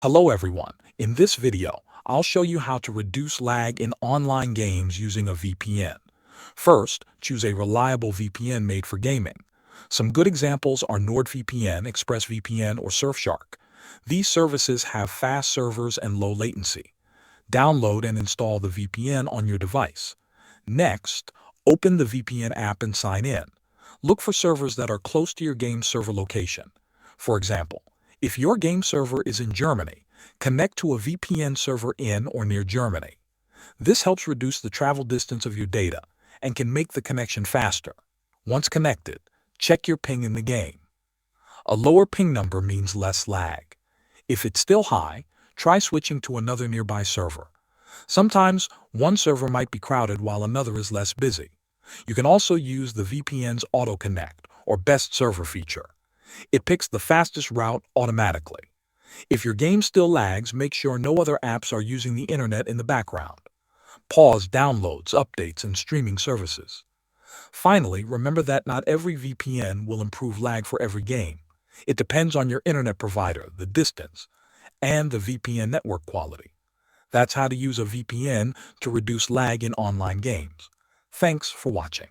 Hello everyone. In this video, I'll show you how to reduce lag in online games using a VPN. First, choose a reliable VPN made for gaming. Some good examples are NordVPN, ExpressVPN, or Surfshark. These services have fast servers and low latency. Download and install the VPN on your device. Next, open the VPN app and sign in. Look for servers that are close to your game server location. For example, if your game server is in Germany, connect to a VPN server in or near Germany. This helps reduce the travel distance of your data and can make the connection faster. Once connected, check your ping in the game. A lower ping number means less lag. If it's still high, try switching to another nearby server. Sometimes one server might be crowded while another is less busy. You can also use the VPN's Auto Connect or Best Server feature. It picks the fastest route automatically. If your game still lags, make sure no other apps are using the internet in the background. Pause downloads, updates, and streaming services. Finally, remember that not every VPN will improve lag for every game. It depends on your internet provider, the distance, and the VPN network quality. That's how to use a VPN to reduce lag in online games. Thanks for watching.